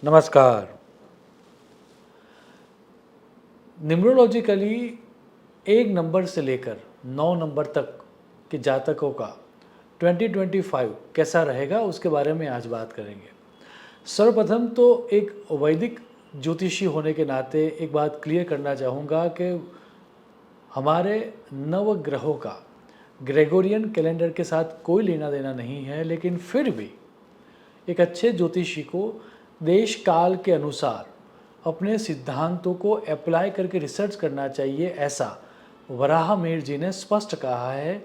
नमस्कार। Numerologically 1 number से लेकर 9 नंबर तक के जातकों का 2025 कैसा रहेगा उसके बारे में आज बात करेंगे। सर्वप्रथम तो एक वैदिक ज्योतिषी होने के नाते एक बात क्लियर करना चाहूँगा कि हमारे नवग्रहों का ग्रेगोरियन कैलेंडर के साथ कोई लेना देना नहीं है, लेकिन फिर भी एक अच्छे ज्योतिषी को देश काल के अनुसार अपने सिद्धांतों को अप्लाई करके रिसर्च करना चाहिए, ऐसा वराहमिहिर जी ने स्पष्ट कहा है।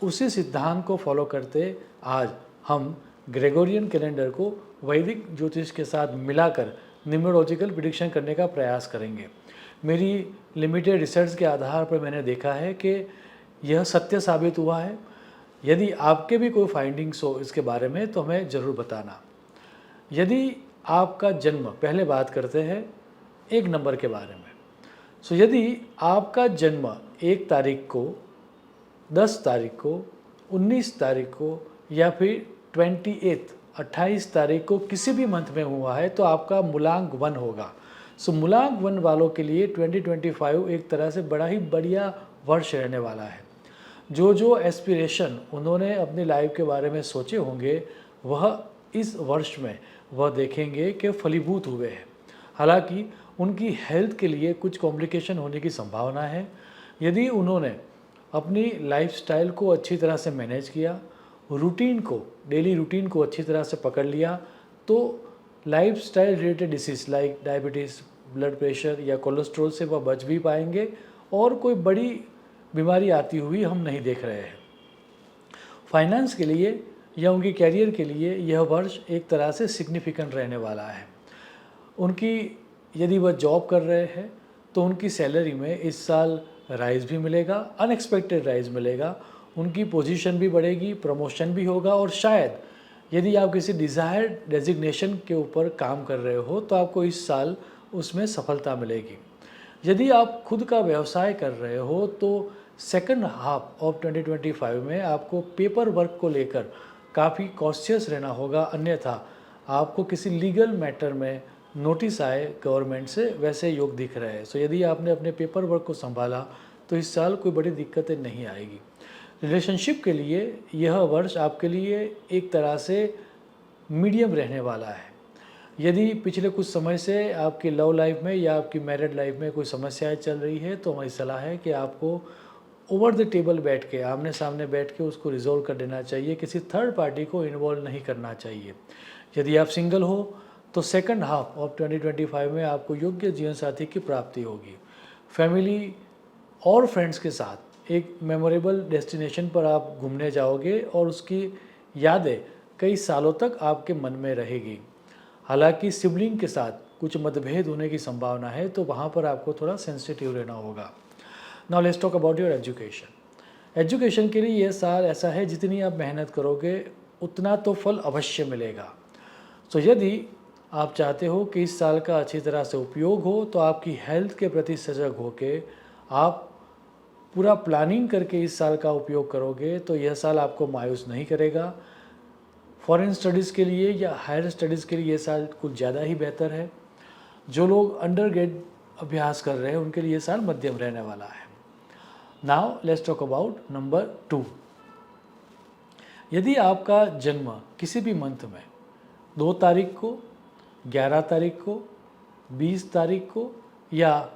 उसी सिद्धांत को फॉलो करते आज हम ग्रेगोरियन कैलेंडर को वैदिक ज्योतिष के साथ मिलाकर न्यूमरोलॉजिकल प्रिडिक्शन करने का प्रयास करेंगे। मेरी लिमिटेड रिसर्च के आधार पर मैंने देखा है कि यह सत्य साबित हुआ है। यदि आपके भी कोई फाइंडिंग्स हो इसके बारे में तो हमें ज़रूर बताना। यदि आपका जन्म, पहले बात करते हैं 1 नंबर के बारे में। यदि आपका जन्म 1 तारीख को, 10 तारीख को, 19 तारीख को या फिर 28 तारीख को किसी भी मंथ में हुआ है तो आपका मूलांक 1 होगा। मूलांक 1 वालों के लिए 2025 एक तरह से बड़ा ही बढ़िया वर्ष रहने वाला है। जो एस्पिरेशन उन्होंने अपनी लाइफ के बारे में सोचे होंगे वह इस वर्ष में वह देखेंगे कि फलीभूत हुए हैं। हालांकि उनकी हेल्थ के लिए कुछ कॉम्प्लिकेशन होने की संभावना है। यदि उन्होंने अपनी लाइफस्टाइल को अच्छी तरह से मैनेज किया, रूटीन को, डेली रूटीन को अच्छी तरह से पकड़ लिया, तो lifestyle related disease like diabetes, blood pressure या कोलेस्ट्रॉल से वह बच भी पाएंगे और कोई बड़ी बीमारी आती हुई हम नहीं देख रहे हैं। फाइनेंस के लिए या उनके कैरियर के लिए यह वर्ष एक तरह से सिग्निफिकेंट रहने वाला है। उनकी यदि वह जॉब कर रहे हैं तो उनकी सैलरी में इस साल राइज़ भी मिलेगा, अनएक्सपेक्टेड राइज़ मिलेगा, उनकी पोजीशन भी बढ़ेगी, प्रमोशन भी होगा और शायद यदि आप किसी डिज़ायर्ड डेजिग्नेशन के ऊपर काम कर रहे हो तो आपको इस साल उसमें सफलता मिलेगी। यदि आप खुद का व्यवसाय कर रहे हो तो सेकंड हाफ ऑफ 2025 में आपको पेपर वर्क को लेकर काफ़ी कॉशियस रहना होगा, अन्यथा आपको किसी लीगल मैटर में नोटिस आए गवर्नमेंट से, वैसे योग दिख रहे हैं। यदि आपने अपने पेपर वर्क को संभाला तो इस साल कोई बड़ी दिक्कतें नहीं आएगी। रिलेशनशिप के लिए यह वर्ष आपके लिए एक तरह से मीडियम रहने वाला है। यदि पिछले कुछ समय से आपकी लव लाइफ में या आपकी मैरिड लाइफ में कोई समस्याएं चल रही है तो हमारी सलाह है कि आपको ओवर द टेबल बैठ के, आमने सामने बैठ के उसको रिजोल्व कर देना चाहिए। किसी थर्ड पार्टी को इन्वॉल्व नहीं करना चाहिए। यदि आप सिंगल हो तो सेकंड हाफ ऑफ 2025 में आपको योग्य जीवन साथी की प्राप्ति होगी। फैमिली और फ्रेंड्स के साथ एक मेमोरेबल डेस्टिनेशन पर आप घूमने जाओगे और उसकी यादें कई सालों तक आपके मन में रहेगी। हालांकि सिबलिंग के साथ कुछ मतभेद होने की संभावना है तो वहाँ पर आपको थोड़ा सेंसिटिव रहना होगा। Now let's talk about your education. Education के लिए यह साल ऐसा है, जितनी आप मेहनत करोगे उतना तो फल अवश्य मिलेगा। यदि आप चाहते हो कि इस साल का अच्छी तरह से उपयोग हो तो आपकी हेल्थ के प्रति सजग होके आप पूरा प्लानिंग करके इस साल का उपयोग करोगे तो यह साल आपको मायूस नहीं करेगा। फॉरेन स्टडीज़ के लिए या हायर स्टडीज़ के लिए ये साल कुछ ज़्यादा ही बेहतर है। जो लोग अंडरग्रेड अभ्यास कर रहे हैं उनके लिए ये साल मध्यम रहने वाला है। Now let's talk about number 2। यदि आपका जन्म किसी भी मंथ में 2 तारीख को, 11 तारीख को, 20 तारीख को या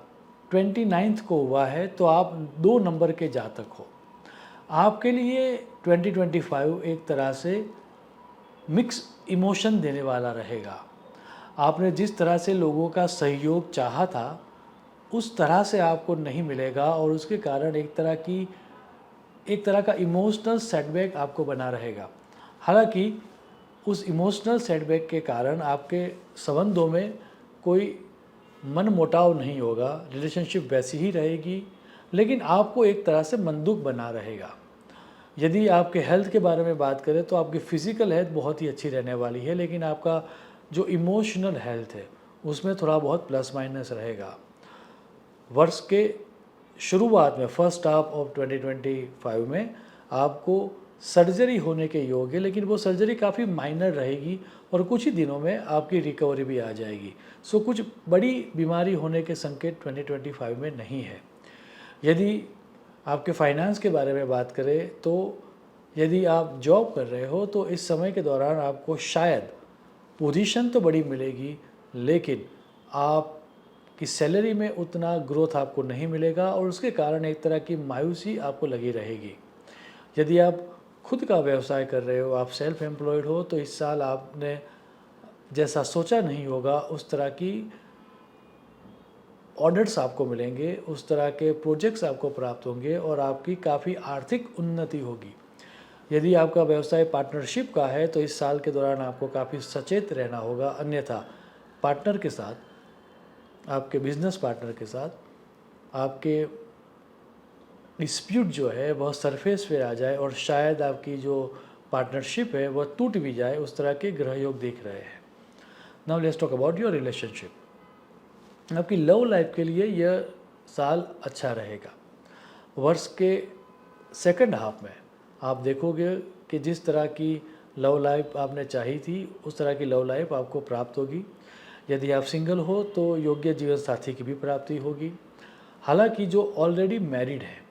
29 को हुआ है तो आप 2 नंबर के जातक हो। आपके लिए 2025 एक तरह से मिक्स इमोशन देने वाला रहेगा। आपने जिस तरह से लोगों का सहयोग चाहा था उस तरह से आपको नहीं मिलेगा और उसके कारण एक तरह का इमोशनल सेटबैक आपको बना रहेगा। हालांकि उस इमोशनल सेटबैक के कारण आपके संबंधों में कोई मनमुटाव नहीं होगा, रिलेशनशिप वैसी ही रहेगी, लेकिन आपको एक तरह से मंदुक बना रहेगा। यदि आपके हेल्थ के बारे में बात करें तो आपकी फ़िज़िकल हेल्थ बहुत ही अच्छी रहने वाली है, लेकिन आपका जो इमोशनल हेल्थ है उसमें थोड़ा बहुत प्लस माइनस रहेगा। वर्ष के शुरुआत में फर्स्ट हाफ ऑफ 2025 में आपको सर्जरी होने के योग है, लेकिन वो सर्जरी काफ़ी माइनर रहेगी और कुछ ही दिनों में आपकी रिकवरी भी आ जाएगी। सो कुछ बड़ी बीमारी होने के संकेत 2025 में नहीं है। यदि आपके फाइनेंस के बारे में बात करें तो यदि आप जॉब कर रहे हो तो इस समय के दौरान आपको शायद पोजीशन तो बड़ी मिलेगी, लेकिन आपकी सैलरी में उतना ग्रोथ आपको नहीं मिलेगा और उसके कारण एक तरह की मायूसी आपको लगी रहेगी। यदि आप खुद का व्यवसाय कर रहे हो, आप सेल्फ एम्प्लॉयड हो, तो इस साल आपने जैसा सोचा नहीं होगा उस तरह की ऑर्डर्स आपको मिलेंगे, उस तरह के प्रोजेक्ट्स आपको प्राप्त होंगे और आपकी काफ़ी आर्थिक उन्नति होगी। यदि आपका व्यवसाय पार्टनरशिप का है तो इस साल के दौरान आपको काफ़ी सचेत रहना होगा, अन्यथा पार्टनर के साथ, आपके बिजनेस पार्टनर के साथ आपके डिस्प्यूट जो है वह सरफेस पे आ जाए और शायद आपकी जो पार्टनरशिप है वह टूट भी जाए, उस तरह के ग्रह योग दिख रहे हैं। Now let's talk about your relationship. आपकी लव लाइफ के लिए यह साल अच्छा रहेगा। वर्ष के सेकंड हाफ में आप देखोगे कि जिस तरह की लव लाइफ आपने चाही थी उस तरह की लव लाइफ आपको प्राप्त होगी। यदि आप सिंगल हो तो योग्य जीवन साथी की भी प्राप्ति होगी। हालांकि जो ऑलरेडी मैरिड हैं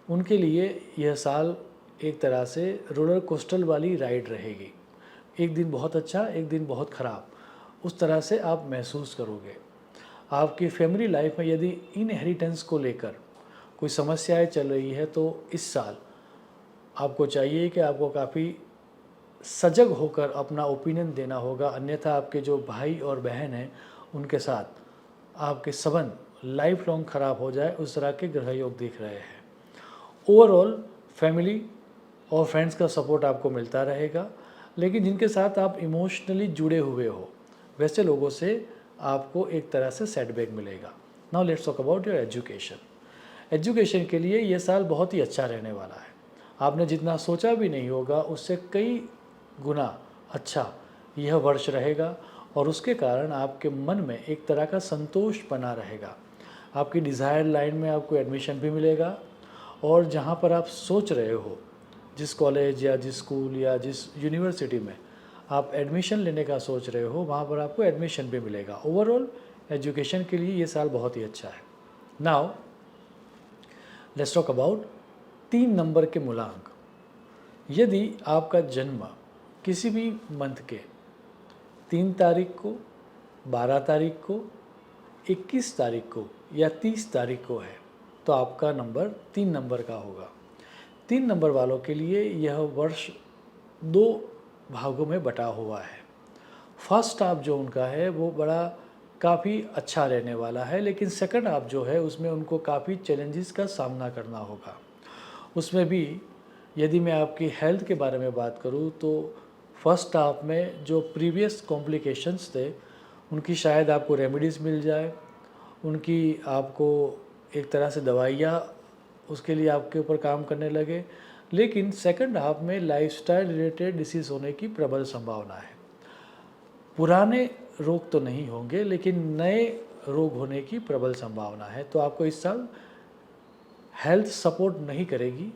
उनके लिए यह साल एक तरह से रोलर कोस्टर वाली राइड रहेगी। एक दिन बहुत अच्छा, एक दिन बहुत ख़राब, उस तरह से आप महसूस करोगे। आपकी फैमिली लाइफ में यदि इनहेरिटेंस को लेकर कोई समस्याएं चल रही है तो इस साल आपको चाहिए कि आपको काफ़ी सजग होकर अपना ओपिनियन देना होगा, अन्यथा आपके जो भाई और बहन हैं उनके साथ आपके संबंध लाइफ लॉन्ग ख़राब हो जाए, उस तरह के ग्रह योग दिख रहे हैं। ओवरऑल फैमिली और फ्रेंड्स का सपोर्ट आपको मिलता रहेगा, लेकिन जिनके साथ आप इमोशनली जुड़े हुए हो वैसे लोगों से आपको एक तरह से सेटबैक मिलेगा। Now let's talk about your education. Education के लिए ये साल बहुत ही अच्छा रहने वाला है। आपने जितना सोचा भी नहीं होगा उससे कई गुना अच्छा यह वर्ष रहेगा और उसके कारण आपके मन में एक तरह का संतोष बना रहेगा। आपकी डिज़ायर लाइन में आपको एडमिशन भी मिलेगा और जहाँ पर आप सोच रहे हो, जिस कॉलेज या जिस स्कूल या जिस यूनिवर्सिटी में आप एडमिशन लेने का सोच रहे हो, वहाँ पर आपको एडमिशन भी मिलेगा। ओवरऑल एजुकेशन के लिए ये साल बहुत ही अच्छा है। Now let's talk about 3 number के मूलांक। यदि आपका जन्म किसी भी मंथ के 3 तारीख को, 12 तारीख को, 21 तारीख को या 30 तारीख को है तो आपका नंबर 3 नंबर का होगा। 3 नंबर वालों के लिए यह वर्ष 2 भागों में बटा हुआ है। फर्स्ट हाफ जो उनका है वो बड़ा काफ़ी अच्छा रहने वाला है, लेकिन सेकंड हाफ जो है उसमें उनको काफ़ी चैलेंजेस का सामना करना होगा। उसमें भी यदि मैं आपकी हेल्थ के बारे में बात करूं तो फर्स्ट हाफ में जो प्रीवियस कॉम्प्लिकेशंस थे उनकी शायद आपको रेमेडीज़ मिल जाए, उनकी आपको एक तरह से दवाइयाँ उसके लिए आपके ऊपर काम करने लगे, लेकिन सेकंड हाफ में लाइफस्टाइल रिलेटेड डिसीज़ होने की प्रबल संभावना है। पुराने रोग तो नहीं होंगे लेकिन नए रोग होने की प्रबल संभावना है। तो आपको इस साल हेल्थ सपोर्ट नहीं करेगी,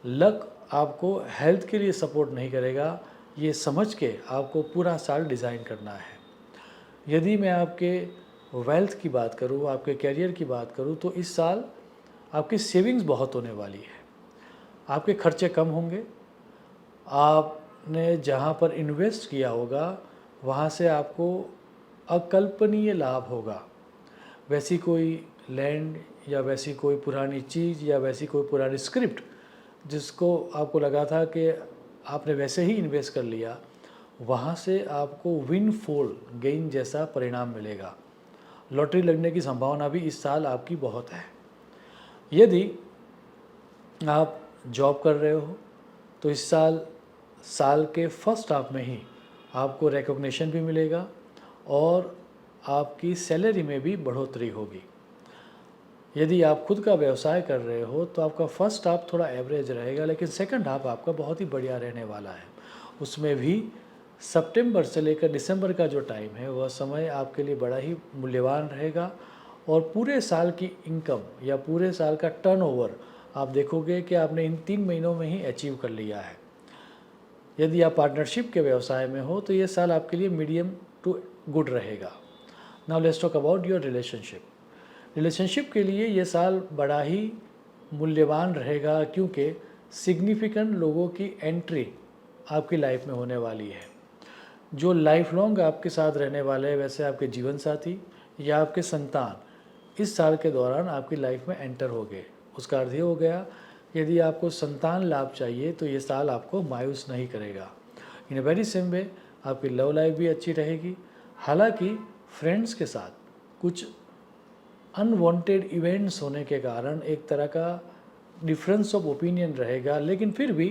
लक आपको हेल्थ के लिए सपोर्ट नहीं करेगा, ये समझ के आपको पूरा साल डिज़ाइन करना है। यदि मैं आपके वेल्थ की बात करूँ, आपके करियर की बात करूँ तो इस साल आपकी सेविंग्स बहुत होने वाली है। आपके खर्चे कम होंगे, आपने जहाँ पर इन्वेस्ट किया होगा वहाँ से आपको अकल्पनीय लाभ होगा। वैसी कोई लैंड या वैसी कोई पुरानी चीज़ या वैसी कोई पुरानी स्क्रिप्ट जिसको आपको लगा था कि आपने वैसे ही इन्वेस्ट कर लिया, वहाँ से आपको विनफॉल गेन जैसा परिणाम मिलेगा। लॉटरी लगने की संभावना भी इस साल आपकी बहुत है। यदि आप जॉब कर रहे हो तो इस साल के फर्स्ट हाफ में ही आपको रिकॉग्निशन भी मिलेगा और आपकी सैलरी में भी बढ़ोतरी होगी। यदि आप खुद का व्यवसाय कर रहे हो तो आपका फर्स्ट हाफ थोड़ा एवरेज रहेगा, लेकिन सेकंड हाफ आपका बहुत ही बढ़िया रहने वाला है। उसमें भी सितंबर से लेकर दिसंबर का जो टाइम है वह समय आपके लिए बड़ा ही मूल्यवान रहेगा और पूरे साल की इनकम या पूरे साल का टर्नओवर आप देखोगे कि आपने इन 3 महीनों में ही अचीव कर लिया है। यदि आप पार्टनरशिप के व्यवसाय में हो तो ये साल आपके लिए मीडियम टू गुड रहेगा। Now let's talk about your relationship. Relationship के लिए ये साल बड़ा ही मूल्यवान रहेगा, क्योंकि सिग्निफिकेंट लोगों की एंट्री आपकी लाइफ में होने वाली है। जो लाइफ लॉन्ग आपके साथ रहने वाले हैं, वैसे आपके जीवन साथी या आपके संतान इस साल के दौरान आपकी लाइफ में एंटर हो गए। उसका अर्थ ये हो गया, यदि आपको संतान लाभ चाहिए तो ये साल आपको मायूस नहीं करेगा। इन अ वेरी सेम वे आपकी लव लाइफ भी अच्छी रहेगी। हालांकि फ्रेंड्स के साथ कुछ अनवांटेड इवेंट्स होने के कारण एक तरह का डिफरेंस ऑफ ओपिनियन रहेगा, लेकिन फिर भी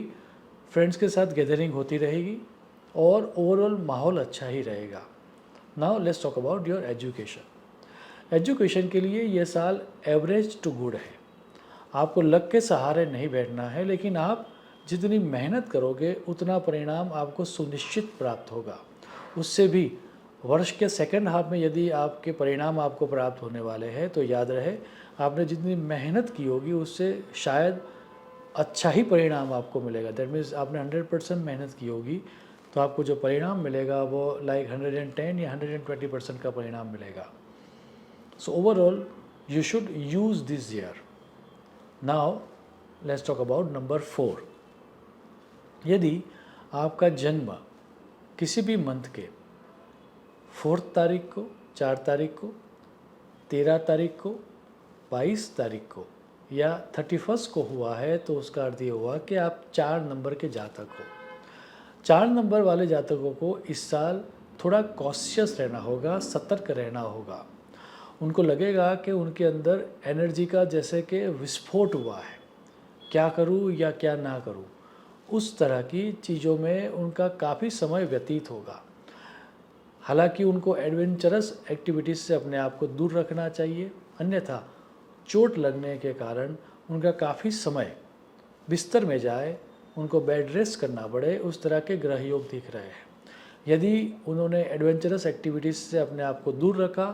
फ्रेंड्स के साथ गैदरिंग होती रहेगी और ओवरऑल माहौल अच्छा ही रहेगा। Now let's talk about your education. Education के लिए ये साल एवरेज टू गुड है। आपको लक के सहारे नहीं बैठना है, लेकिन आप जितनी मेहनत करोगे उतना परिणाम आपको सुनिश्चित प्राप्त होगा। उससे भी वर्ष के सेकंड हाफ में यदि आपके परिणाम आपको प्राप्त होने वाले हैं तो याद रहे, आपने जितनी मेहनत की होगी उससे शायद अच्छा ही परिणाम आपको मिलेगा। दैट मीन्स आपने 100% मेहनत की होगी तो आपको जो परिणाम मिलेगा वो लाइक 110 या 120% का परिणाम मिलेगा। So overall you should use this year. Now let's talk about number 4। यदि आपका जन्म किसी भी मंथ के 4 तारीख को, 4 तारीख को, 13 तारीख को, 22 तारीख को या 31 को हुआ है तो उसका अर्थ ये हुआ कि आप 4 नंबर के जातक हो। 4 नंबर वाले जातकों को इस साल थोड़ा कॉशियस रहना होगा, सतर्क रहना होगा। उनको लगेगा कि उनके अंदर एनर्जी का जैसे कि विस्फोट हुआ है, क्या करूं या क्या ना करूं, उस तरह की चीज़ों में उनका काफ़ी समय व्यतीत होगा। हालांकि उनको एडवेंचरस एक्टिविटीज़ से अपने आप को दूर रखना चाहिए, अन्यथा चोट लगने के कारण उनका काफ़ी समय बिस्तर में जाए, उनको बेड रेस्ट करना पड़े, उस तरह के ग्रह योग दिख रहे हैं। यदि उन्होंने एडवेंचरस एक्टिविटीज़ से अपने आप को दूर रखा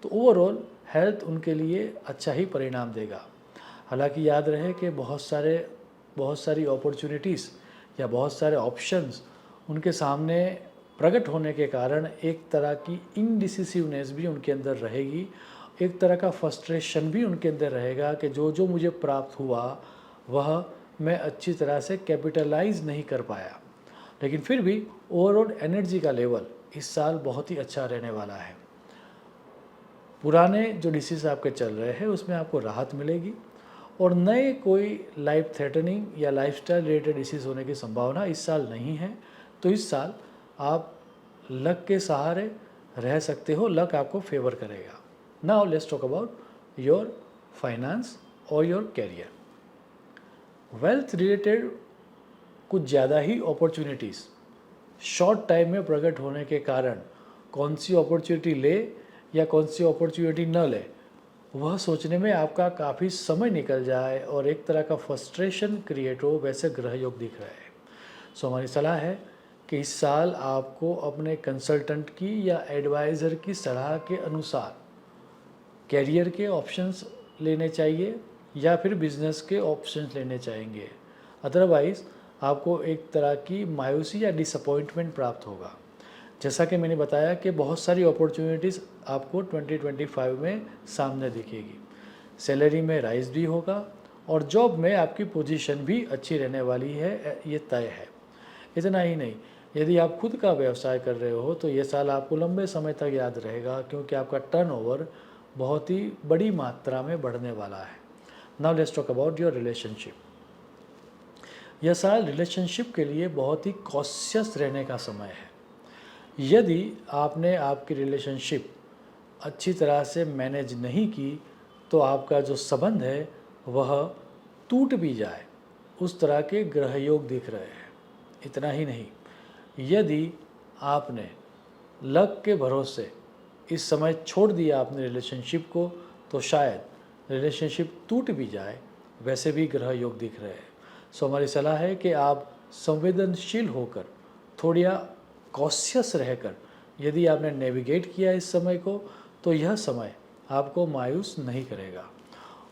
तो ओवरऑल हेल्थ उनके लिए अच्छा ही परिणाम देगा। हालांकि याद रहे कि बहुत सारी अपॉर्चुनिटीज़ या बहुत सारे ऑप्शंस उनके सामने प्रकट होने के कारण एक तरह की इनडिसिसिवनेस भी उनके अंदर रहेगी, एक तरह का फ्रस्ट्रेशन भी उनके अंदर रहेगा कि जो जो मुझे प्राप्त हुआ वह मैं अच्छी तरह से कैपिटलाइज नहीं कर पाया। लेकिन फिर भी ओवरऑल एनर्जी का लेवल इस साल बहुत ही अच्छा रहने वाला है। पुराने जो डिसीज़ आपके चल रहे हैं उसमें आपको राहत मिलेगी और नए कोई लाइफ थ्रेटनिंग या लाइफस्टाइल रिलेटेड डिसीज़ होने की संभावना इस साल नहीं है। तो इस साल आप लक के सहारे रह सकते हो, लक आपको फेवर करेगा। Now let's talk about your finance और योर कैरियर। वेल्थ रिलेटेड कुछ ज़्यादा ही अपॉर्चुनिटीज़ शॉर्ट टाइम में प्रकट होने के कारण कौन सी अपॉर्चुनिटी ले या कौन सी अपॉर्चुनिटी न ले, वह सोचने में आपका काफ़ी समय निकल जाए और एक तरह का फ्रस्ट्रेशन क्रिएट हो, वैसे ग्रह योग दिख रहे हैं। सो हमारी सलाह है कि इस साल आपको अपने कंसल्टेंट की या एडवाइज़र की सलाह के अनुसार कैरियर के ऑप्शंस लेने चाहिए या फिर बिजनेस के ऑप्शंस लेने चाहिए। अदरवाइज़ आपको एक तरह की मायूसी या डिसअपॉइंटमेंट प्राप्त होगा। जैसा कि मैंने बताया कि बहुत सारी अपॉर्चुनिटीज़ आपको 2025 में सामने दिखेगी। सैलरी में राइज भी होगा और जॉब में आपकी पोजीशन भी अच्छी रहने वाली है, ये तय है। इतना ही नहीं, यदि आप खुद का व्यवसाय कर रहे हो तो ये साल आपको लंबे समय तक याद रहेगा, क्योंकि आपका टर्नओवर बहुत ही बड़ी मात्रा में बढ़ने वाला है। Now let's talk about your relationship. यह साल रिलेशनशिप के लिए बहुत ही कॉशियस रहने का समय है। यदि आपने आपकी रिलेशनशिप अच्छी तरह से मैनेज नहीं की तो आपका जो संबंध है वह टूट भी जाए, उस तरह के ग्रह योग दिख रहे हैं। इतना ही नहीं, यदि आपने लक के भरोसे इस समय छोड़ दिया अपने रिलेशनशिप को तो शायद रिलेशनशिप टूट भी जाए, वैसे भी ग्रह योग दिख रहे हैं। सो हमारी सलाह है कि आप संवेदनशील होकर, थोड़ा कॉशियस रहकर यदि आपने नेविगेट किया इस समय को तो यह समय आपको मायूस नहीं करेगा।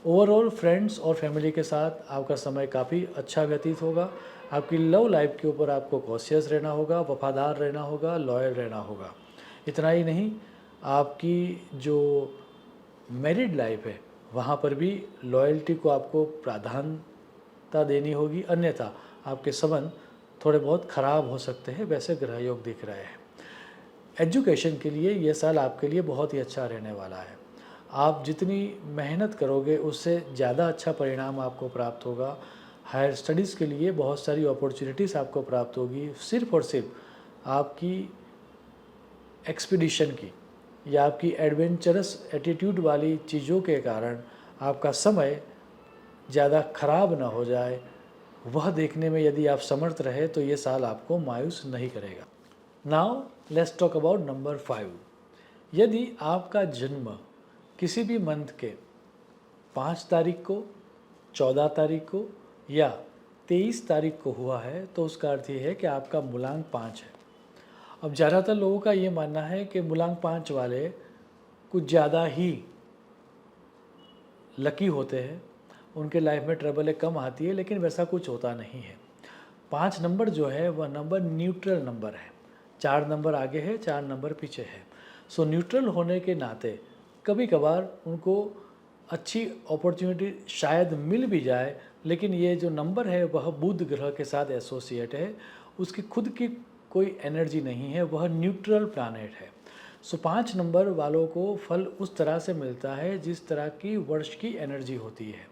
ओवरऑल फ्रेंड्स और फैमिली के साथ आपका समय काफ़ी अच्छा व्यतीत होगा। आपकी लव लाइफ के ऊपर आपको कॉशियस रहना होगा, वफ़ादार रहना होगा, लॉयल रहना होगा। इतना ही नहीं, आपकी जो मैरिड लाइफ है वहाँ पर भी लॉयल्टी को आपको प्राधान्यता देनी होगी, अन्यथा आपके संबंध थोड़े बहुत ख़राब हो सकते हैं, वैसे ग्रह योग दिख रहे हैं। एजुकेशन के लिए ये साल आपके लिए बहुत ही अच्छा रहने वाला है। आप जितनी मेहनत करोगे उससे ज़्यादा अच्छा परिणाम आपको प्राप्त होगा। हायर स्टडीज़ के लिए बहुत सारी अपॉर्चुनिटीज़ आपको प्राप्त होगी। सिर्फ़ और सिर्फ आपकी एक्सपीडिशन की या आपकी एडवेंचरस एटीट्यूड वाली चीज़ों के कारण आपका समय ज़्यादा खराब ना हो जाए, वह देखने में यदि आप समर्थ रहे तो ये साल आपको मायूस नहीं करेगा। Now let's talk about number 5। यदि आपका जन्म किसी भी मंथ के 5 तारीख को, 14 तारीख को या 23 तारीख को हुआ है तो उसका अर्थ ये है कि आपका मूलांक 5 है। अब ज़्यादातर लोगों का ये मानना है कि मूलांक 5 वाले कुछ ज़्यादा ही लकी होते हैं, उनके लाइफ में ट्रबल कम आती है, लेकिन वैसा कुछ होता नहीं है। 5 नंबर जो है वह नंबर न्यूट्रल नंबर है। 4 नंबर आगे है, 4 नंबर पीछे है। सो न्यूट्रल होने के नाते कभी कभार उनको अच्छी अपॉर्चुनिटी शायद मिल भी जाए, लेकिन ये जो नंबर है वह बुध ग्रह के साथ एसोसिएट है, उसकी खुद की कोई एनर्जी नहीं है, वह न्यूट्रल प्लैनेट है। सो 5 नंबर वालों को फल उस तरह से मिलता है जिस तरह की वर्ष की एनर्जी होती है।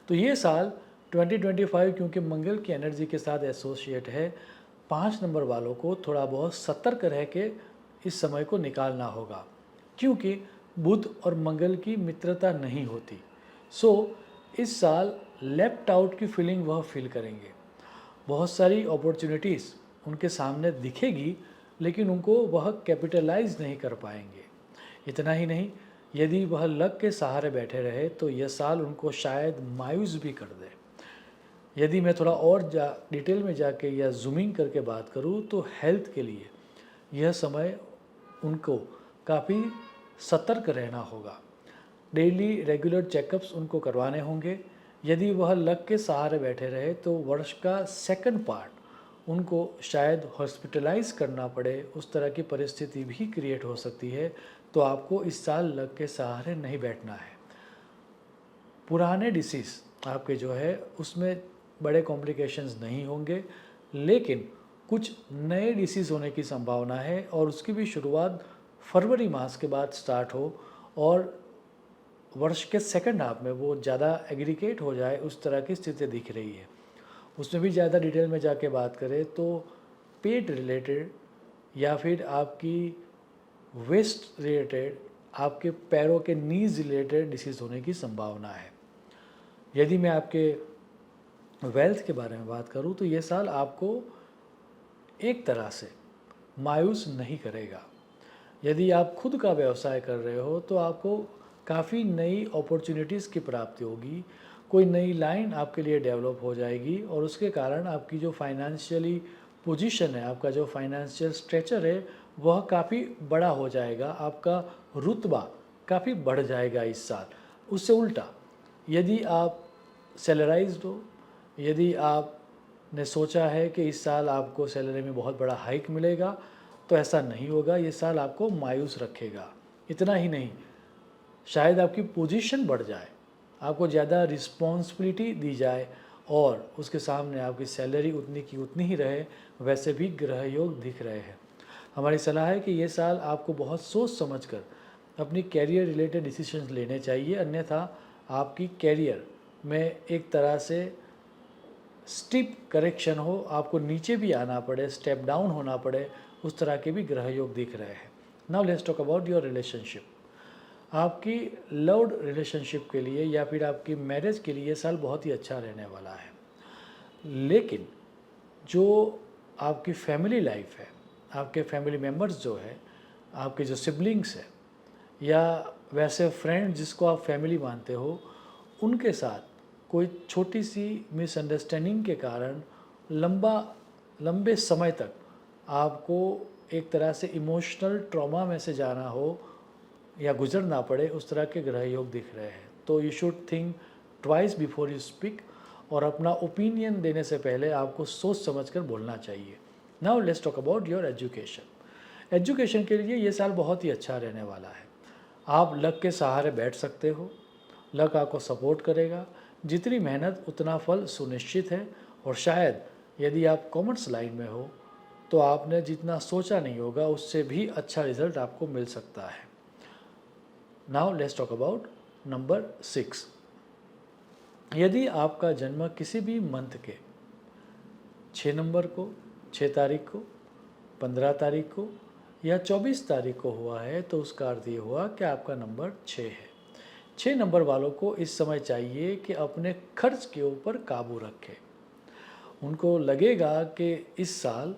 तो ये साल 2025 क्योंकि मंगल की एनर्जी के साथ एसोसिएट है, 5 नंबर वालों को थोड़ा बहुत सतर्क रह के इस समय को निकालना होगा, क्योंकि बुध और मंगल की मित्रता नहीं होती। सो इस साल लेफ्ट आउट की फीलिंग वह फील करेंगे। बहुत सारी अपॉर्चुनिटीज़ उनके सामने दिखेगी, लेकिन उनको वह कैपिटलाइज नहीं कर पाएंगे। इतना ही नहीं, यदि वह लक के सहारे बैठे रहे तो यह साल उनको शायद मायूस भी कर दे। यदि मैं थोड़ा और डिटेल में जाके या जूमिंग करके बात करूँ तो हेल्थ के लिए यह समय उनको काफ़ी सतर्क रहना होगा। डेली रेगुलर चेकअप्स उनको करवाने होंगे। यदि वह लक के सहारे बैठे रहे तो वर्ष का सेकंड पार्ट उनको शायद हॉस्पिटलाइज करना पड़े, उस तरह की परिस्थिति भी क्रिएट हो सकती है। तो आपको इस साल लक के सहारे नहीं बैठना है। पुराने डिसीज़ आपके जो है उसमें बड़े कॉम्प्लिकेशंस नहीं होंगे, लेकिन कुछ नए डिसीज़ होने की संभावना है और उसकी भी शुरुआत फरवरी मास के बाद स्टार्ट हो और वर्ष के सेकंड हाफ में वो ज़्यादा एग्रीगेट हो जाए, उस तरह की स्थिति दिख रही है। उसमें भी ज़्यादा डिटेल में जाके बात करें तो पेट रिलेटेड या फिर आपकी वेस्ट रिलेटेड, आपके पैरों के नीज रिलेटेड डिसीज़ होने की संभावना है। यदि मैं आपके वेल्थ के बारे में बात करूं तो ये साल आपको एक तरह से मायूस नहीं करेगा। यदि आप खुद का व्यवसाय कर रहे हो तो आपको काफ़ी नई अपॉर्चुनिटीज़ की प्राप्ति होगी, कोई नई लाइन आपके लिए डेवलप हो जाएगी और उसके कारण आपकी जो फाइनेंशियली पोजीशन है, आपका जो फाइनेंशियल स्ट्रेचर है वह काफ़ी बड़ा हो जाएगा, आपका रुतबा काफ़ी बढ़ जाएगा इस साल। उससे उल्टा यदि आप सैलराइज्ड हो, यदि आपने सोचा है कि इस साल आपको सैलरी में बहुत बड़ा हाइक मिलेगा, तो ऐसा नहीं होगा। ये साल आपको मायूस रखेगा। इतना ही नहीं, शायद आपकी पोजीशन बढ़ जाए, आपको ज़्यादा रिस्पॉन्सिबिलिटी दी जाए और उसके सामने आपकी सैलरी उतनी की उतनी ही रहे, वैसे भी ग्रह योग दिख रहे हैं। हमारी सलाह है कि ये साल आपको बहुत सोच समझकर अपनी कैरियर रिलेटेड डिसीजंस लेने चाहिए, अन्यथा आपकी कैरियर में एक तरह से स्टीप करेक्शन हो, आपको नीचे भी आना पड़े, स्टेप डाउन होना पड़े, उस तरह के भी ग्रह योग दिख रहे हैं। Now let's talk about your relationship. आपकी लव्ड रिलेशनशिप के लिए या फिर आपकी मैरिज के लिए ये साल बहुत ही अच्छा रहने वाला है, लेकिन जो आपकी फैमिली लाइफ है, आपके फैमिली मेम्बर्स जो है, आपके जो सिबलिंग्स है या वैसे फ्रेंड जिसको आप फैमिली मानते हो, उनके साथ कोई छोटी सी मिसअंडरस्टैंडिंग के कारण लंबे समय तक आपको एक तरह से इमोशनल ट्रॉमा में से जाना हो या गुजरना पड़े, उस तरह के ग्रह योग दिख रहे हैं। तो you should think twice before you speak, और अपना ओपिनियन देने से पहले आपको सोच समझ कर बोलना चाहिए। Now let's talk about your education. Education के लिए ये साल बहुत ही अच्छा रहने वाला है। आप लक के सहारे बैठ सकते हो, लक आपको सपोर्ट करेगा, जितनी मेहनत उतना फल सुनिश्चित है। और शायद यदि आप कॉमर्स लाइन में हो तो आपने जितना सोचा नहीं होगा उससे भी अच्छा रिजल्ट आपको मिल सकता है। Now let's talk about number 6। यदि आपका जन्म किसी भी मंथ के 6 नंबर को, 6 तारीख को, 15 तारीख को या 24 तारीख को हुआ है तो उसका अर्थ ये हुआ कि आपका नंबर 6 है। 6 नंबर वालों को इस समय चाहिए कि अपने खर्च के ऊपर काबू रखें। उनको लगेगा कि इस साल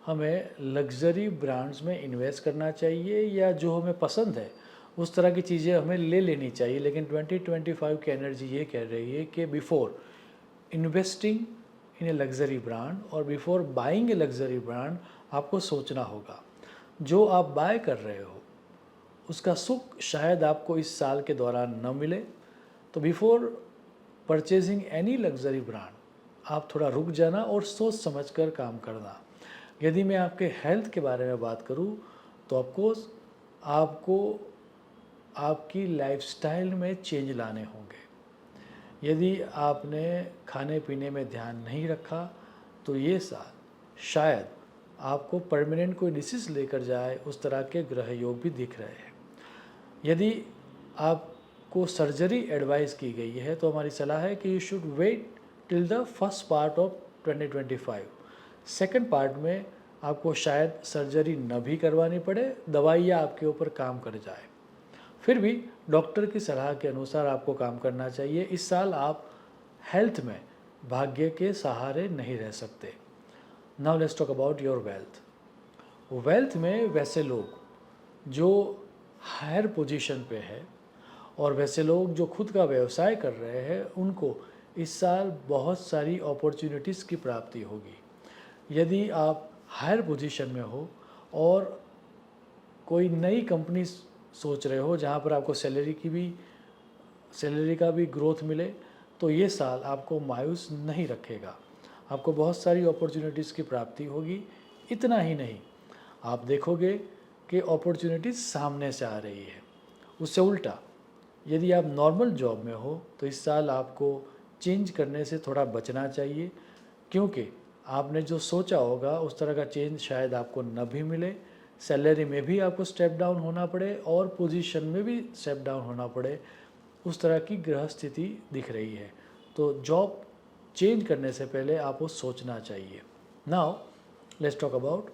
हमें लग्जरी ब्रांड्स में इन्वेस्ट करना चाहिए या जो हमें पसंद है उस तरह की चीज़ें हमें ले लेनी चाहिए। लेकिन 2025 की एनर्जी ये कह रही है कि before investing in a luxury brand और before buying a luxury brand आपको सोचना होगा। जो आप बाय कर रहे हो उसका सुख शायद आपको इस साल के दौरान न मिले, तो before purchasing any luxury brand आप थोड़ा रुक जाना और सोच समझ कर काम करना। यदि मैं आपके हेल्थ के बारे में बात करूं तो ऑफकोर्स आपको आपकी लाइफस्टाइल में चेंज लाने होंगे। यदि आपने खाने पीने में ध्यान नहीं रखा तो ये साल शायद आपको परमानेंट कोई डिसीज़ लेकर जाए, उस तरह के ग्रह योग भी दिख रहे हैं। यदि आपको सर्जरी एडवाइस की गई है तो हमारी सलाह है कि you should wait till the first part of 2025। Second part में आपको शायद सर्जरी न भी करवानी पड़े, दवाइयाँ आपके ऊपर काम कर जाए। फिर भी डॉक्टर की सलाह के अनुसार आपको काम करना चाहिए। इस साल आप हेल्थ में भाग्य के सहारे नहीं रह सकते। Now let's talk about your wealth. Wealth में वैसे लोग जो हायर पोजीशन पे है और वैसे लोग जो खुद का व्यवसाय कर रहे हैं उनको इस साल बहुत सारी अपॉर्चुनिटीज़ की प्राप्ति होगी। यदि आप हायर पोजीशन में हो और कोई नई कंपनी सोच रहे हो जहाँ पर आपको सैलरी का भी ग्रोथ मिले तो ये साल आपको मायूस नहीं रखेगा। आपको बहुत सारी अपॉर्चुनिटीज़ की प्राप्ति होगी। इतना ही नहीं, आप देखोगे कि अपॉर्चुनिटीज़ सामने से आ रही है। उससे उल्टा यदि आप नॉर्मल जॉब में हो तो इस साल आपको चेंज करने से थोड़ा बचना चाहिए, क्योंकि आपने जो सोचा होगा उस तरह का चेंज शायद आपको न भी मिले। सैलरी में भी आपको स्टेप डाउन होना पड़े और पोजीशन में भी स्टेप डाउन होना पड़े, उस तरह की ग्रह स्थिति दिख रही है। तो जॉब चेंज करने से पहले आपको सोचना चाहिए। Now let's talk about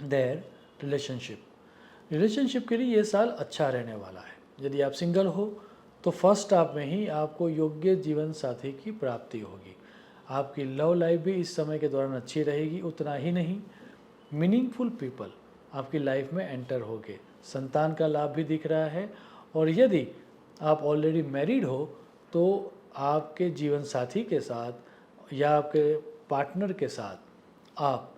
their relationship के लिए ये साल अच्छा रहने वाला है। यदि आप सिंगल हो तो फर्स्ट हाफ में ही आपको योग्य जीवन साथी की प्राप्ति होगी। आपकी लव लाइफ भी इस समय के दौरान अच्छी रहेगी। उतना ही नहीं, मीनिंगफुल पीपल आपकी लाइफ में एंटर होंगे। संतान का लाभ भी दिख रहा है। और यदि आप ऑलरेडी मैरिड हो तो आपके जीवन साथी के साथ या आपके पार्टनर के साथ आप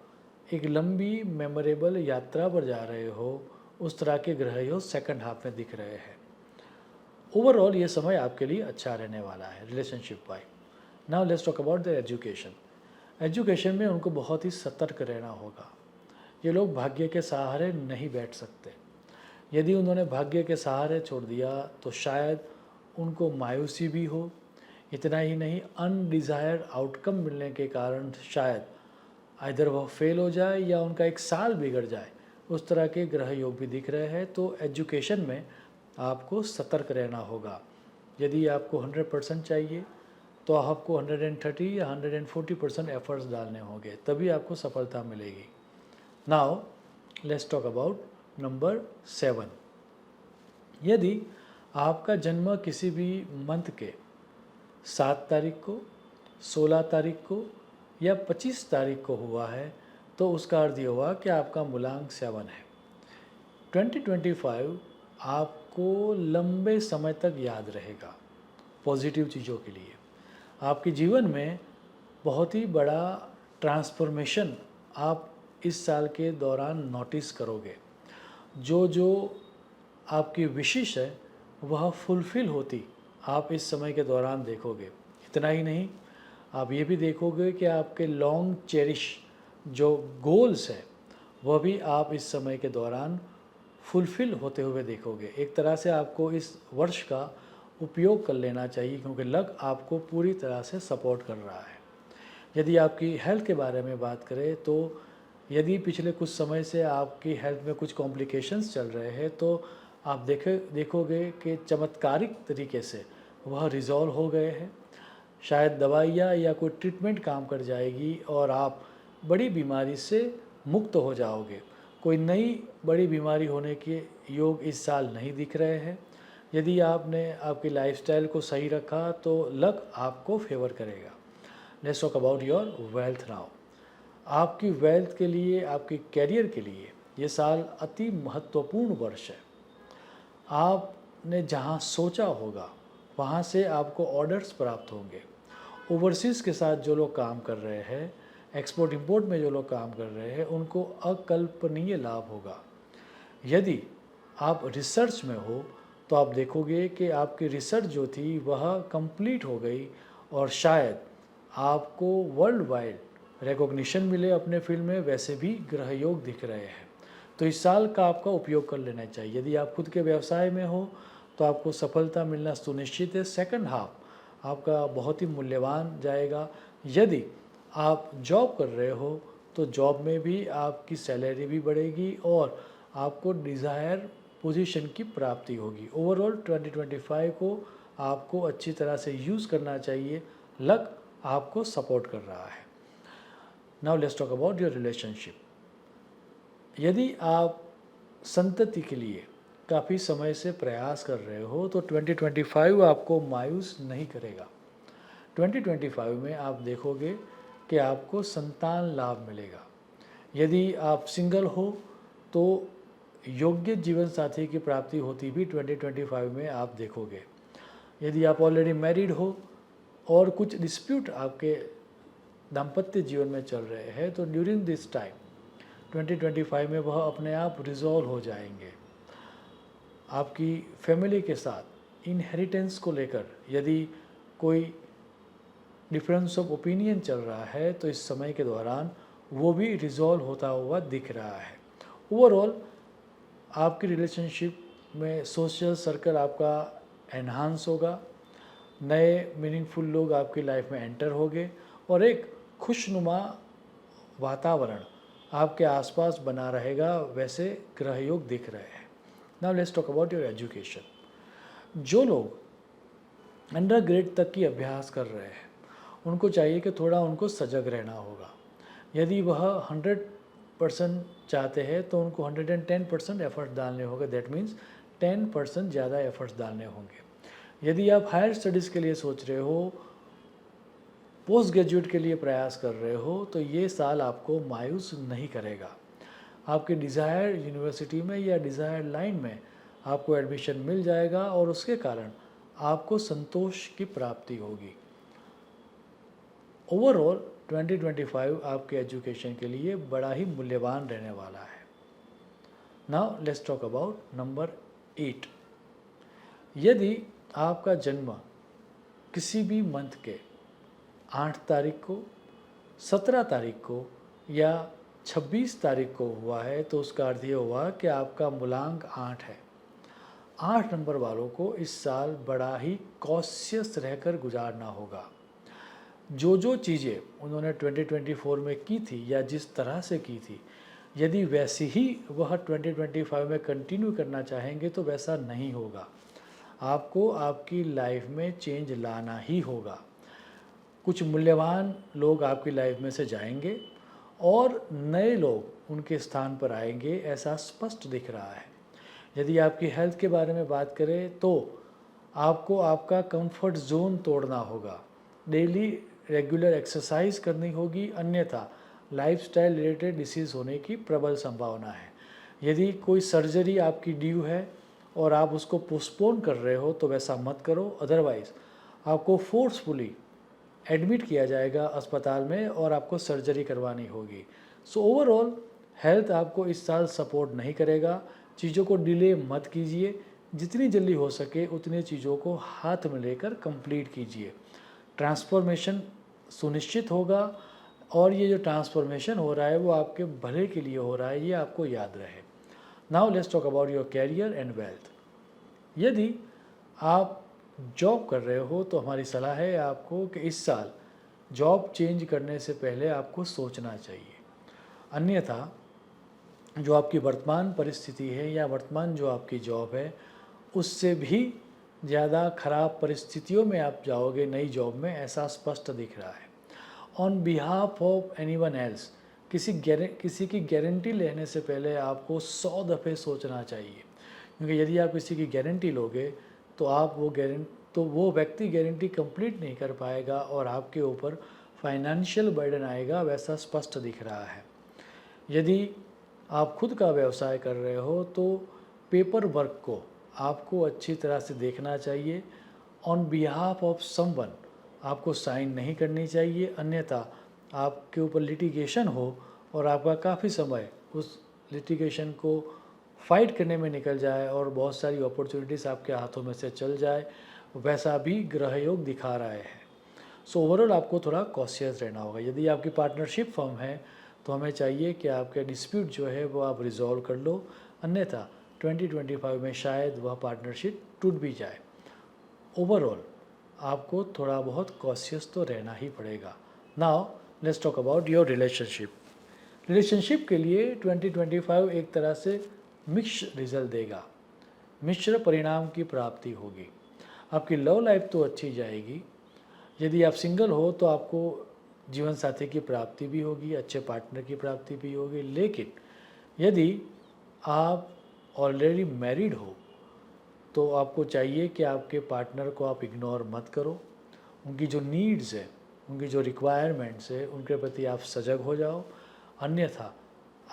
एक लंबी मेमोरेबल यात्रा पर जा रहे हो, उस तरह के ग्रह योग सेकंड हाफ में दिख रहे हैं। ओवरऑल ये समय आपके लिए अच्छा रहने वाला है relationship wise. Now let's talk about the education में उनको बहुत ही सतर्क रहना होगा। ये लोग भाग्य के सहारे नहीं बैठ सकते। यदि उन्होंने भाग्य के सहारे छोड़ दिया तो शायद उनको मायूसी भी हो। इतना ही नहीं, अनडिज़ायर्ड आउटकम मिलने के कारण शायद आइदर वह फेल हो जाए या उनका एक साल बिगड़ जाए, उस तरह के ग्रह योग भी दिख रहे हैं। तो एजुकेशन में आपको सतर्क रहना होगा। यदि आपको 100% चाहिए तो आपको 130 या 140% एफर्ट्स डालने होंगे, तभी आपको सफलता मिलेगी। Now let's talk about number 7। यदि आपका जन्म किसी भी मंथ के 7 तारीख को, 16 तारीख को या 25 तारीख को हुआ है तो उसका अर्थ ये हुआ कि आपका मूलांक 7 है। 2025 आपको लंबे समय तक याद रहेगा पॉजिटिव चीज़ों के लिए। आपके जीवन में बहुत ही बड़ा ट्रांसफॉर्मेशन आप इस साल के दौरान नोटिस करोगे। जो आपकी विशेष है वह फुलफ़िल होती आप इस समय के दौरान देखोगे। इतना ही नहीं, आप ये भी देखोगे कि आपके लॉन्ग चेरिश जो गोल्स है वह भी आप इस समय के दौरान फुलफ़िल होते हुए देखोगे। एक तरह से आपको इस वर्ष का उपयोग कर लेना चाहिए, क्योंकि लक आपको पूरी तरह से सपोर्ट कर रहा है। यदि आपकी हेल्थ के बारे में बात करें तो यदि पिछले कुछ समय से आपकी हेल्थ में कुछ कॉम्प्लिकेशंस चल रहे हैं तो आप देखोगे कि चमत्कारिक तरीके से वह रिज़ॉल्व हो गए हैं। शायद दवाइयाँ या कोई ट्रीटमेंट काम कर जाएगी और आप बड़ी बीमारी से मुक्त हो जाओगे। कोई नई बड़ी बीमारी होने के योग इस साल नहीं दिख रहे हैं। यदि आपने आपकी लाइफस्टाइल को सही रखा तो लक आपको फेवर करेगा। Let's talk about your wealth now. आपकी वेल्थ के लिए, आपके करियर के लिए ये साल अति महत्वपूर्ण वर्ष है। आपने जहाँ सोचा होगा वहाँ से आपको ऑर्डर्स प्राप्त होंगे। ओवरसीज़ के साथ जो लोग काम कर रहे हैं, एक्सपोर्ट इंपोर्ट में जो लोग काम कर रहे हैं, उनको अकल्पनीय लाभ होगा। यदि आप रिसर्च में हो तो आप देखोगे कि आपकी रिसर्च जो थी वह कंप्लीट हो गई और शायद आपको वर्ल्ड वाइड रिकॉग्निशन मिले अपने फील्ड में। वैसे भी ग्रह योग दिख रहे हैं, तो इस साल का आपका उपयोग कर लेना चाहिए। यदि आप खुद के व्यवसाय में हो तो आपको सफलता मिलना सुनिश्चित है। सेकंड हाफ आपका बहुत ही मूल्यवान जाएगा। यदि आप जॉब कर रहे हो तो जॉब में भी आपकी सैलरी भी बढ़ेगी और आपको डिज़ायर पोजीशन की प्राप्ति होगी। ओवरऑल 2025 को आपको अच्छी तरह से यूज़ करना चाहिए। लक आपको सपोर्ट कर रहा है। Now let's talk about your relationship. यदि आप संतति के लिए काफ़ी समय से प्रयास कर रहे हो तो 2025 आपको मायूस नहीं करेगा। 2025 में आप देखोगे कि आपको संतान लाभ मिलेगा। यदि आप सिंगल हो तो योग्य जीवन साथी की प्राप्ति होती भी 2025 में आप देखोगे। यदि आप ऑलरेडी मैरिड हो और कुछ डिस्प्यूट आपके दाम्पत्य जीवन में चल रहे हैं तो ड्यूरिंग दिस टाइम 2025 में वह अपने आप रिजॉल्व हो जाएंगे। आपकी फैमिली के साथ इनहेरिटेंस को लेकर यदि कोई डिफरेंस ऑफ ओपिनियन चल रहा है तो इस समय के दौरान वो भी रिजॉल्व होता हुआ दिख रहा है। ओवरऑल आपकी रिलेशनशिप में सोशल सर्कल आपका एनहांस होगा। नए मीनिंगफुल लोग आपकी लाइफ में एंटर होंगे और एक खुशनुमा वातावरण आपके आसपास बना रहेगा। वैसे ग्रह योग दिख रहे हैं। Now let's talk about your education. जो लोग अंडर ग्रेड तक की अभ्यास कर रहे हैं उनको चाहिए कि थोड़ा उनको सजग रहना होगा। यदि वह 100% चाहते हैं तो उनको 110% एफर्ट डालने होंगे। दैट मीन्स 10% ज़्यादा एफर्ट्स डालने होंगे। यदि आप हायर स्टडीज़ के लिए सोच रहे हो, पोस्ट ग्रेजुएट के लिए प्रयास कर रहे हो तो ये साल आपको मायूस नहीं करेगा। आपके डिज़ायर यूनिवर्सिटी में या डिज़ायर लाइन में आपको एडमिशन मिल जाएगा और उसके कारण आपको संतोष की प्राप्ति होगी। ओवरऑल 2025 आपके एजुकेशन के लिए बड़ा ही मूल्यवान रहने वाला है। Now let's talk about number 8। यदि आपका जन्म किसी भी मंथ के 8 तारीख को, 17 तारीख को या 26 तारीख को हुआ है तो उसका अर्थ ये हुआ कि आपका मूलांक 8 है। 8 नंबर वालों को इस साल बड़ा ही कॉशियस रहकर गुजारना होगा। जो चीज़ें उन्होंने 2024 में की थी या जिस तरह से की थी, यदि वैसी ही वह 2025 में कंटिन्यू करना चाहेंगे तो वैसा नहीं होगा। आपको आपकी लाइफ में चेंज लाना ही होगा। कुछ मूल्यवान लोग आपकी लाइफ में से जाएंगे और नए लोग उनके स्थान पर आएंगे, ऐसा स्पष्ट दिख रहा है। यदि आपकी हेल्थ के बारे में बात करें तो आपको आपका कंफर्ट जोन तोड़ना होगा। डेली रेगुलर एक्सरसाइज करनी होगी, अन्यथा लाइफस्टाइल रिलेटेड डिसीज़ होने की प्रबल संभावना है। यदि कोई सर्जरी आपकी ड्यू है और आप उसको पोस्टपोन कर रहे हो तो वैसा मत करो, अदरवाइज़ आपको फोर्सफुली एडमिट किया जाएगा अस्पताल में और आपको सर्जरी करवानी होगी। सो ओवरऑल हेल्थ आपको इस साल सपोर्ट नहीं करेगा। चीज़ों को डिले मत कीजिए, जितनी जल्दी हो सके उतनी चीज़ों को हाथ में लेकर कंप्लीट कीजिए। ट्रांसफॉर्मेशन सुनिश्चित होगा और ये जो ट्रांसफॉर्मेशन हो रहा है वो आपके भले के लिए हो रहा है, ये आपको याद रहे। Now let's talk about your career and wealth. यदि आप जॉब कर रहे हो तो हमारी सलाह है आपको कि इस साल जॉब चेंज करने से पहले आपको सोचना चाहिए। अन्यथा जो आपकी वर्तमान परिस्थिति है या वर्तमान जो आपकी जॉब है उससे भी ज़्यादा खराब परिस्थितियों में आप जाओगे नई जॉब में, ऐसा स्पष्ट दिख रहा है। On behalf of anyone else, किसी की गारंटी लेने से पहले आपको 100 दफ़े सोचना चाहिए, क्योंकि यदि आप किसी की गारंटी लोगे तो वो व्यक्ति गारंटी कंप्लीट नहीं कर पाएगा और आपके ऊपर फाइनेंशियल बर्डन आएगा, वैसा स्पष्ट दिख रहा है। यदि आप खुद का व्यवसाय कर रहे हो तो पेपर वर्क को आपको अच्छी तरह से देखना चाहिए। ऑन बिहाफ ऑफ समवन आपको साइन नहीं करनी चाहिए, अन्यथा आपके ऊपर लिटिगेशन हो और आपका काफ़ी समय उस लिटिगेशन को फाइट करने में निकल जाए और बहुत सारी अपॉर्चुनिटीज़ आपके हाथों में से चल जाए, वैसा भी ग्रह योग दिखा रहा है। सो ओवरऑल आपको थोड़ा कॉशियस रहना होगा। यदि आपकी पार्टनरशिप फर्म है तो हमें चाहिए कि आपके डिस्प्यूट जो है वो आप रिजॉल्व कर लो, अन्यथा 2025 में शायद वह पार्टनरशिप टूट भी जाए। ओवरऑल आपको थोड़ा बहुत कॉशियस तो रहना ही पड़ेगा। Now let's talk about your relationship के लिए 2025 एक तरह से मिक्स रिजल्ट देगा, मिश्र परिणाम की प्राप्ति होगी। आपकी लव लाइफ तो अच्छी जाएगी। यदि आप सिंगल हो तो आपको जीवन साथी की प्राप्ति भी होगी, अच्छे पार्टनर की प्राप्ति भी होगी। लेकिन यदि आप ऑलरेडी मैरिड हो तो आपको चाहिए कि आपके पार्टनर को आप इग्नोर मत करो। उनकी जो नीड्स है, उनकी जो रिक्वायरमेंट्स है, उनके प्रति आप सजग हो जाओ। अन्यथा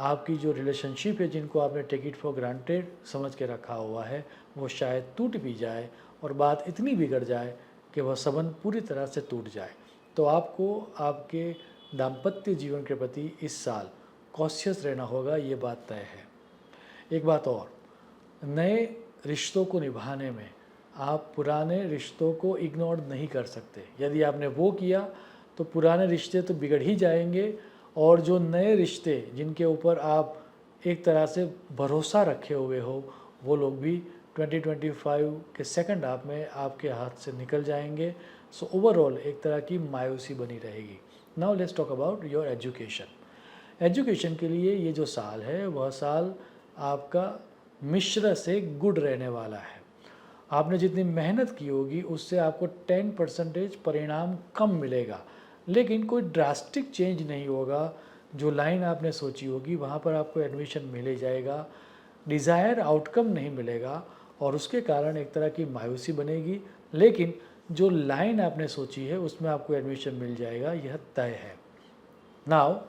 आपकी जो रिलेशनशिप है, जिनको आपने टेक इट फॉर ग्रांटेड समझ के रखा हुआ है, वो शायद टूट भी जाए और बात इतनी बिगड़ जाए कि वह संबंध पूरी तरह से टूट जाए। तो आपको आपके दाम्पत्य जीवन के प्रति इस साल कॉशियस रहना होगा, ये बात तय है। एक बात और, नए रिश्तों को निभाने में आप पुराने रिश्तों को इग्नोर नहीं कर सकते। यदि आपने वो किया तो पुराने रिश्ते तो बिगड़ ही जाएंगे और जो नए रिश्ते जिनके ऊपर आप एक तरह से भरोसा रखे हुए हो वो लोग भी 2025 के सेकंड हाफ में आपके हाथ से निकल जाएंगे। सो ओवरऑल एक तरह की मायूसी बनी रहेगी। Now let's talk about your education के लिए ये जो साल है वह साल आपका मिश्र से गुड रहने वाला है। आपने जितनी मेहनत की होगी उससे आपको 10% परिणाम कम मिलेगा, लेकिन कोई ड्रास्टिक चेंज नहीं होगा। जो लाइन आपने सोची होगी वहाँ पर आपको एडमिशन मिल ही जाएगा, डिज़ायर आउटकम नहीं मिलेगा और उसके कारण एक तरह की मायूसी बनेगी। लेकिन जो लाइन आपने सोची है उसमें आपको एडमिशन मिल जाएगा, यह तय है। Now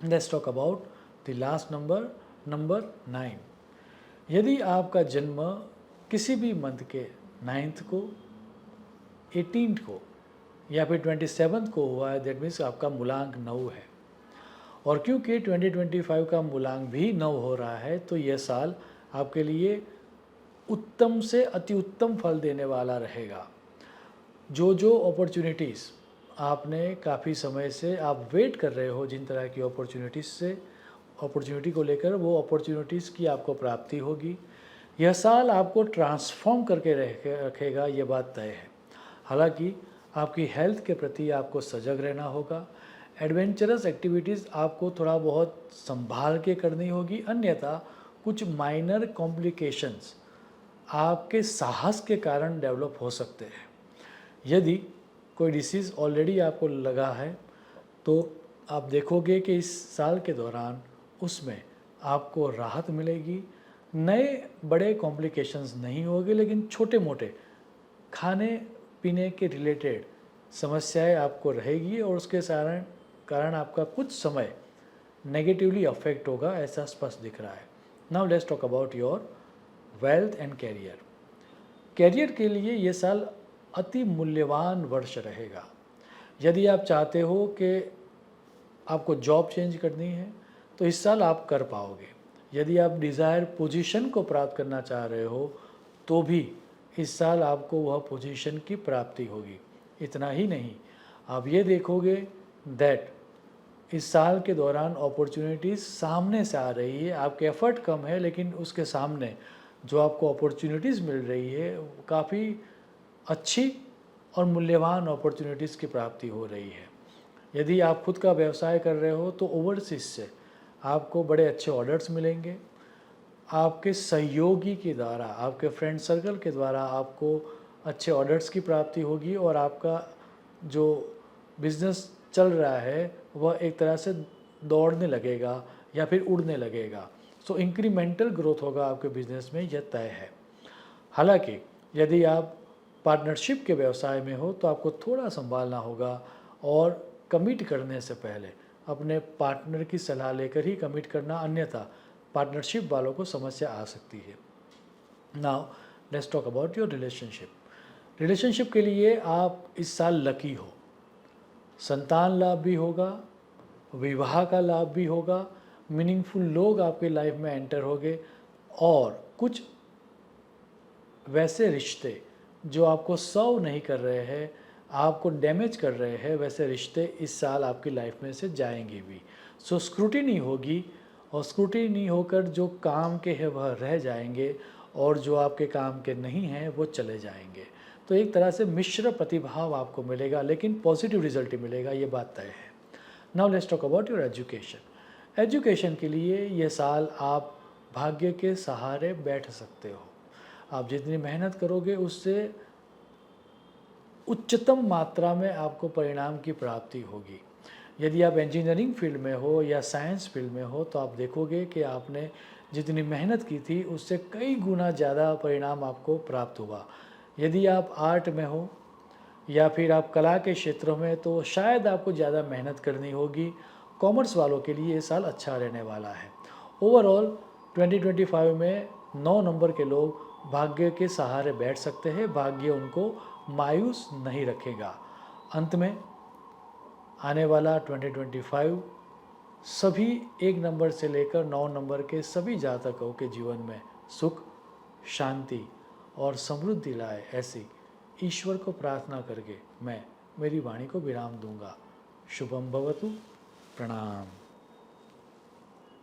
let's talk about the last number 9। यदि आपका जन्म किसी भी मंथ के 9th को, 18th को या फिर 27th को हुआ है, दैट मीन्स आपका मूलांक 9 है। और क्योंकि 2025 का मूलांक भी 9 हो रहा है तो यह साल आपके लिए उत्तम से अति उत्तम फल देने वाला रहेगा। जो अपॉर्चुनिटीज़ आपने काफ़ी समय से आप वेट कर रहे हो, जिन तरह की अपॉर्चुनिटी को लेकर, वो अपॉर्चुनिटीज़ की आपको प्राप्ति होगी। यह साल आपको ट्रांसफॉर्म करके रखेगा, ये बात तय है। हालांकि आपकी हेल्थ के प्रति आपको सजग रहना होगा। एडवेंचरस एक्टिविटीज़ आपको थोड़ा बहुत संभाल के करनी होगी, अन्यथा कुछ माइनर कॉम्प्लिकेशंस आपके साहस के कारण डेवलप हो सकते हैं। यदि कोई डिसीज़ ऑलरेडी आपको लगा है तो आप देखोगे कि इस साल के दौरान उसमें आपको राहत मिलेगी। नए बड़े कॉम्प्लिकेशंस नहीं होंगे, लेकिन छोटे मोटे खाने पीने के रिलेटेड समस्याएं आपको रहेगी और उसके कारण आपका कुछ समय नेगेटिवली अफेक्ट होगा, ऐसा स्पष्ट दिख रहा है। Now let's talk about your wealth and career के लिए ये साल अति मूल्यवान वर्ष रहेगा। यदि आप चाहते हो कि आपको जॉब चेंज करनी है तो इस साल आप कर पाओगे। यदि आप डिज़ायर पोजीशन को प्राप्त करना चाह रहे हो तो भी इस साल आपको वह पोजीशन की प्राप्ति होगी। इतना ही नहीं, आप ये देखोगे दैट इस साल के दौरान अपॉर्चुनिटीज़ सामने से आ रही है। आपके एफर्ट कम है लेकिन उसके सामने जो आपको अपॉर्चुनिटीज़ मिल रही है वो काफ़ी अच्छी और मूल्यवान अपॉर्चुनिटीज़ की प्राप्ति हो रही है। यदि आप खुद का व्यवसाय कर रहे हो तो ओवरसीज़ से आपको बड़े अच्छे ऑर्डर्स मिलेंगे। आपके सहयोगी के द्वारा, आपके फ्रेंड सर्कल के द्वारा आपको अच्छे ऑर्डर्स की प्राप्ति होगी और आपका जो बिज़नेस चल रहा है वह एक तरह से दौड़ने लगेगा या फिर उड़ने लगेगा। सो इंक्रीमेंटल ग्रोथ होगा आपके बिज़नेस में, यह तय है। हालांकि यदि आप पार्टनरशिप के व्यवसाय में हो तो आपको थोड़ा संभालना होगा और कमिट करने से पहले अपने पार्टनर की सलाह लेकर ही कमिट करना, अन्यथा पार्टनरशिप वालों को समस्या आ सकती है। Now let's talk about your relationship. Relationship के लिए आप इस साल लकी हो। संतान लाभ भी होगा, विवाह का लाभ भी होगा, मीनिंगफुल लोग आपके लाइफ में एंटर होंगे और कुछ वैसे रिश्ते जो आपको सर्व नहीं कर रहे हैं, आपको डैमेज कर रहे हैं, वैसे रिश्ते इस साल आपकी लाइफ में से जाएंगे भी। सो स्क्रूटिनी होगी और स्क्रूटिनी होकर जो काम के हैं वह रह जाएंगे और जो आपके काम के नहीं हैं वो चले जाएंगे। तो एक तरह से मिश्र प्रतिभाव आपको मिलेगा लेकिन पॉजिटिव रिजल्ट ही मिलेगा, ये बात तय है। Now let's talk about your education. Education के लिए ये साल आप भाग्य के सहारे बैठ सकते हो। आप जितनी मेहनत करोगे उससे उच्चतम मात्रा में आपको परिणाम की प्राप्ति होगी। यदि आप इंजीनियरिंग फील्ड में हो या साइंस फील्ड में हो तो आप देखोगे कि आपने जितनी मेहनत की थी उससे कई गुना ज़्यादा परिणाम आपको प्राप्त हुआ। यदि आप आर्ट में हो या फिर आप कला के क्षेत्रों में तो शायद आपको ज़्यादा मेहनत करनी होगी। कॉमर्स वालों के लिए ये साल अच्छा रहने वाला है। ओवरऑल 2025 में 9 नंबर के लोग भाग्य के सहारे बैठ सकते हैं, भाग्य उनको मायूस नहीं रखेगा। अंत में आने वाला 2025 सभी 1 नंबर से लेकर 9 नंबर के सभी जातकों के जीवन में सुख, शांति और समृद्धि लाए, ऐसी ईश्वर को प्रार्थना करके मैं मेरी वाणी को विराम दूंगा। शुभम भवतु। प्रणाम।